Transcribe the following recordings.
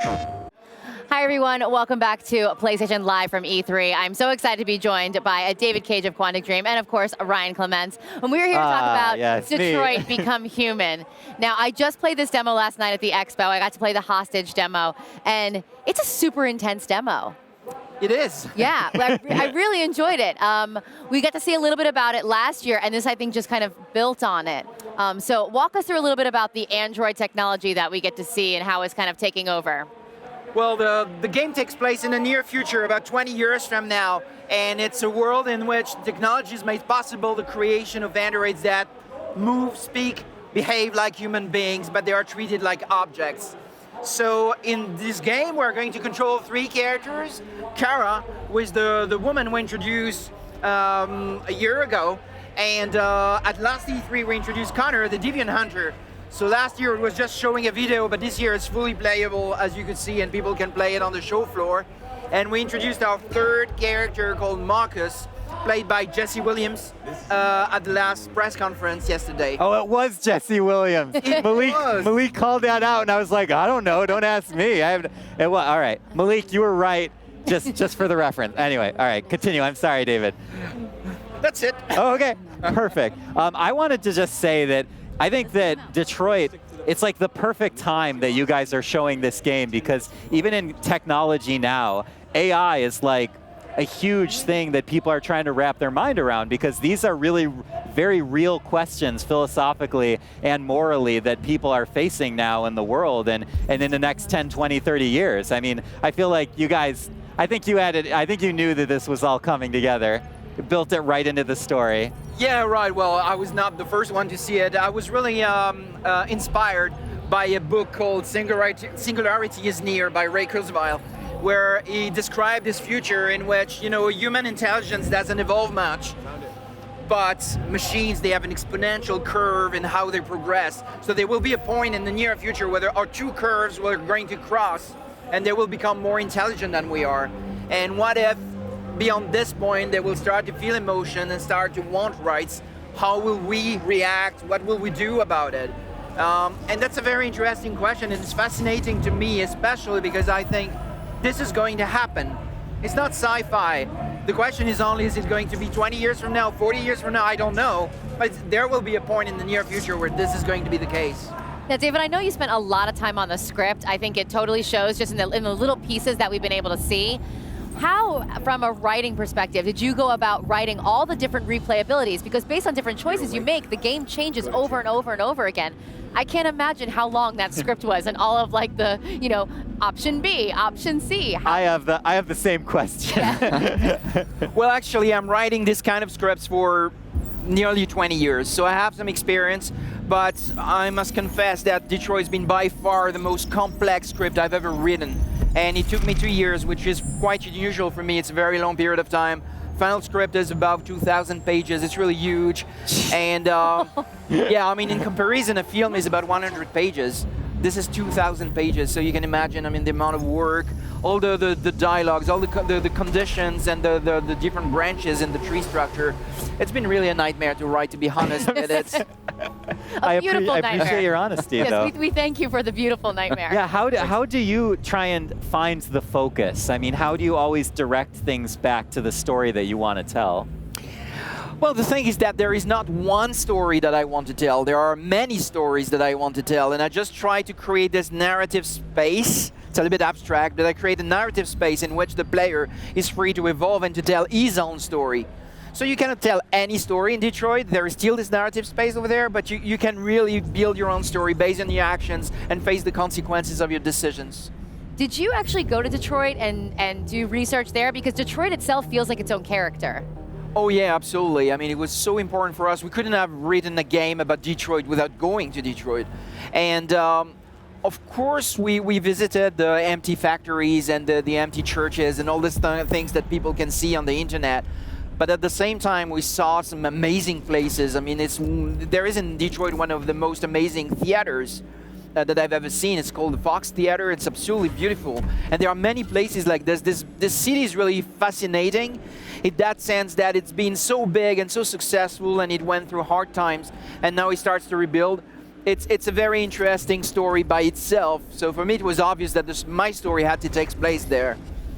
Hi, everyone. Welcome back to PlayStation Live from E3. I'm so excited to be joined by David Cage of Quantic Dream and, of course, Ryan Clements. And we're here to talk about Detroit Become Human. Now, I just played this demo last night at the Expo. I got to play the hostage demo, and it's a super intense demo. It is. Yeah, I really enjoyed it. We got to see a little bit about it last year, and this, I think, just kind of built on it. So walk us through a little bit about the Android technology that we get to see and how it's kind of taking over. Well, the game takes place in the near future, about 20 years from now, and it's a world in which technology has made possible the creation of androids that move, speak, behave like human beings, but they are treated like objects. So in this game, we're going to control 3 characters. Kara was the woman we introduced a year ago, and at last E3 we introduced Connor, the Deviant Hunter. So last year it was just showing a video, but this year it's fully playable, as you can see, and people can play it on the show floor. And we introduced our 3rd character called Marcus, played by Jesse Williams at the last press conference yesterday. Oh, it was Jesse Williams. Malik called that out, and I was like, I don't know, don't ask me. All right, Malik, you were right, just for the reference. Anyway, all right, continue. I'm sorry, David. That's it. Oh, okay, perfect. I wanted to just say that I think that Detroit, it's like the perfect time that you guys are showing this game, because even in technology now, AI is like a huge thing that people are trying to wrap their mind around, because these are really very real questions philosophically and morally that people are facing now in the world and in the next 10, 20, 30 years. I mean, I feel like you guys, I think you knew that this was all coming together. You built it right into the story. Yeah, right. Well, I was not the first one to see it. I was really inspired by a book called Singularity is Near by Ray Kurzweil, where he described this future in which, human intelligence doesn't evolve much, but machines, they have an exponential curve in how they progress. So there will be a point in the near future where there are 2 curves we're going to cross, and they will become more intelligent than we are. And what if beyond this point, they will start to feel emotion and start to want rights? How will we react? What will we do about it? And that's a very interesting question, and it's fascinating to me, especially because I think this is going to happen. It's not sci-fi. The question is only, is it going to be 20 years from now, 40 years from now? I don't know. But there will be a point in the near future where this is going to be the case. Now, David, I know you spent a lot of time on the script. I think it totally shows just in the little pieces that we've been able to see. How, from a writing perspective, did you go about writing all the different replayabilities? Because based on different choices you make, the game changes over and over and over again. I can't imagine how long that script was and all of like the, option B, option C. I have the same question. Yeah. Well, actually, I'm writing this kind of scripts for nearly 20 years, so I have some experience, but I must confess that Detroit's been by far the most complex script I've ever written. And it took me 2 years, which is quite unusual for me. It's a very long period of time. Final script is about 2,000 pages. It's really huge. And yeah, I mean, in comparison, a film is about 100 pages. This is 2,000 pages, so you can imagine, I mean, the amount of work, all the dialogues, all the conditions, and the different branches in the tree structure. It's been really a nightmare to write, to be honest. I appreciate your honesty, yes, though. We thank you for the beautiful nightmare. Yeah, how do you try and find the focus? I mean, how do you always direct things back to the story that you want to tell? Well, the thing is that there is not one story that I want to tell. There are many stories that I want to tell, and I just try to create this narrative space. It's a little bit abstract, but I create a narrative space in which the player is free to evolve and to tell his own story. So you cannot tell any story in Detroit. There is still this narrative space over there, but you can really build your own story based on your actions and face the consequences of your decisions. Did you actually go to Detroit and do research there? Because Detroit itself feels like its own character. Oh yeah, absolutely. I mean, it was so important for us. We couldn't have written a game about Detroit without going to Detroit. And of course, we visited the empty factories and the empty churches and all these things that people can see on the internet. But at the same time, we saw some amazing places. I mean, there is in Detroit one of the most amazing theaters that I've ever seen. It's called the Fox Theater. It's absolutely beautiful. And there are many places like this. This city is really fascinating in that sense that it's been so big and so successful, and it went through hard times, and now it starts to rebuild. it's a very interesting story by itself. So for me, it was obvious that my story had to take place there.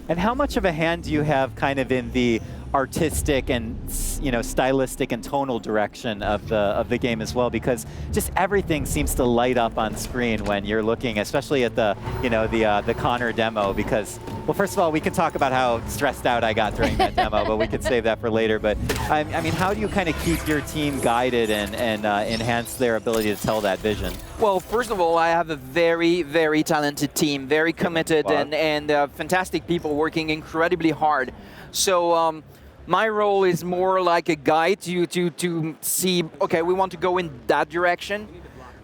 And how much of a hand do you have kind of in the artistic and stylistic and tonal direction of the game as well? Because just everything seems to light up on screen when you're looking, especially at the the Connor demo. Because, well, first of all, we can talk about how stressed out I got during that demo, but we could save that for later. But I mean, how do you kind of keep your team guided and enhance their ability to tell that vision? Well, first of all, I have a very, very talented team, very committed and fantastic people working incredibly hard. So my role is more like a guide to see, okay, we want to go in that direction,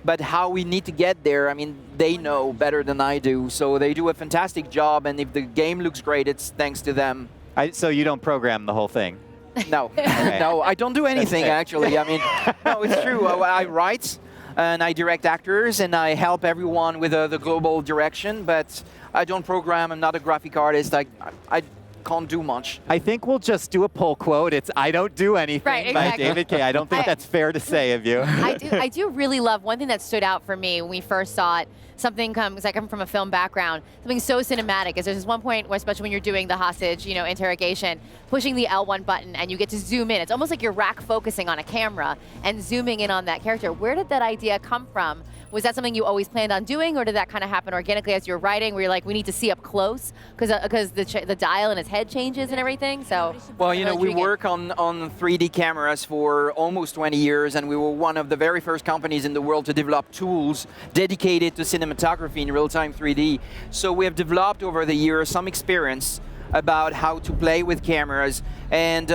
but how we need to get there, I mean, they know better than I do. So they do a fantastic job, and if the game looks great, it's thanks to them. So you don't program the whole thing? No, okay. No, I don't do anything, actually. I mean, no, it's true. I write, and I direct actors, and I help everyone with the global direction, but I don't program. I'm not a graphic artist. I can't do much. I think we'll just do a pull quote. It's "I don't do anything" right, exactly. by David K. I don't think that's fair to say of you. I do really love, one thing that stood out for me when we first saw it, because I come from a film background, something so cinematic is there's this one point where, especially when you're doing the hostage, interrogation, pushing the L1 button and you get to zoom in. It's almost like you're rack focusing on a camera and zooming in on that character. Where did that idea come from? Was that something you always planned on doing, or did that kind of happen organically as you were writing, where you're like, we need to see up close because the dial in his head changes and everything? So, well, we work on 3D cameras for almost 20 years, and we were one of the very first companies in the world to develop tools dedicated to cinematography in real-time 3D. So we have developed over the years some experience about how to play with cameras, and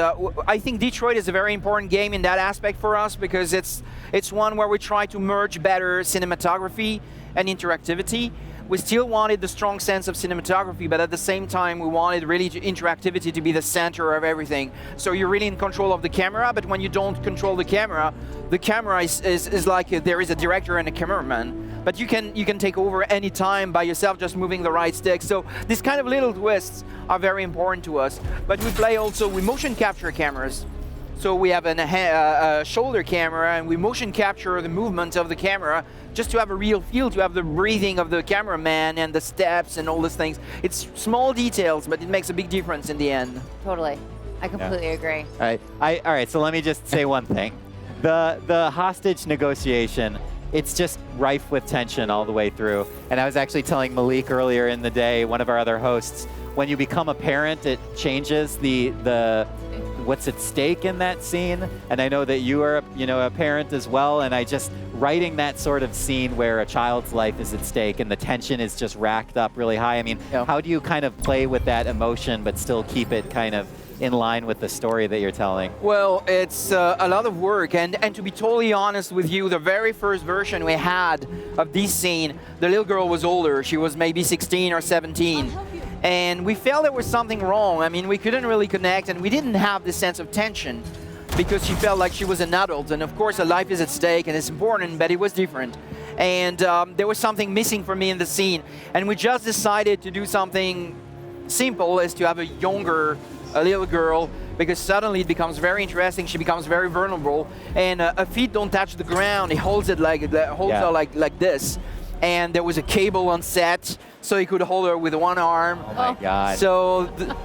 I think Detroit is a very important game in that aspect for us, because it's one where we try to merge better cinematography and interactivity. We still wanted the strong sense of cinematography, but at the same time we wanted really interactivity to be the center of everything. So you're really in control of the camera, but when you don't control the camera is like there is a director and a cameraman. But you can take over any time by yourself, just moving the right stick. So these kind of little twists are very important to us. But we play also with motion capture cameras. So we have a shoulder camera, and we motion capture the movement of the camera just to have a real feel, to have the breathing of the cameraman and the steps and all these things. It's small details, but it makes a big difference in the end. Totally. I completely agree. All right, so let me just say one thing. The hostage negotiation, it's just rife with tension all the way through. And I was actually telling Malik earlier in the day, one of our other hosts, when you become a parent, it changes the what's at stake in that scene. And I know that you are a parent as well, and I just writing that sort of scene where a child's life is at stake and the tension is just racked up really high. I mean, how do you kind of play with that emotion but still keep it kind of in line with the story that you're telling? Well, it's a lot of work, and to be totally honest with you, the very first version we had of this scene, the little girl was older. She was maybe 16 or 17. And we felt there was something wrong. I mean, we couldn't really connect, and we didn't have this sense of tension because she felt like she was an adult. And of course, her life is at stake, and it's important, but it was different. And there was something missing for me in the scene. And we just decided to do something simple, as to have a little girl, because suddenly it becomes very interesting. She becomes very vulnerable, and her feet don't touch the ground. He holds it her like this. And there was a cable on set, so he could hold her with one arm. Oh my God. So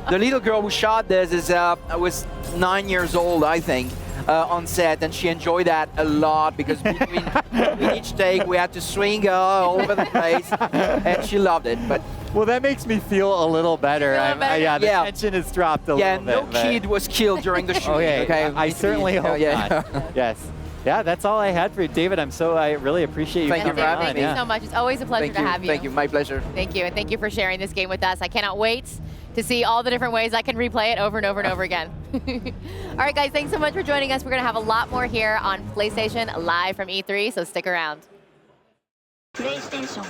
the little girl who shot this was 9 years old, I think, on set, and she enjoyed that a lot, because between each take we had to swing her all over the place, and she loved it. But well, that makes me feel a little better. The tension has dropped a little bit. Yeah, no kid was killed during the shoot. Okay, I certainly hope not. Yes. Yeah, that's all I had for you. David, I really appreciate you coming on. Thank you so much. It's always a pleasure to have you. Thank you, my pleasure. Thank you, and thank you for sharing this game with us. I cannot wait to see all the different ways I can replay it over and over and over again. All right, guys, thanks so much for joining us. We're going to have a lot more here on PlayStation live from E3, so stick around. PlayStation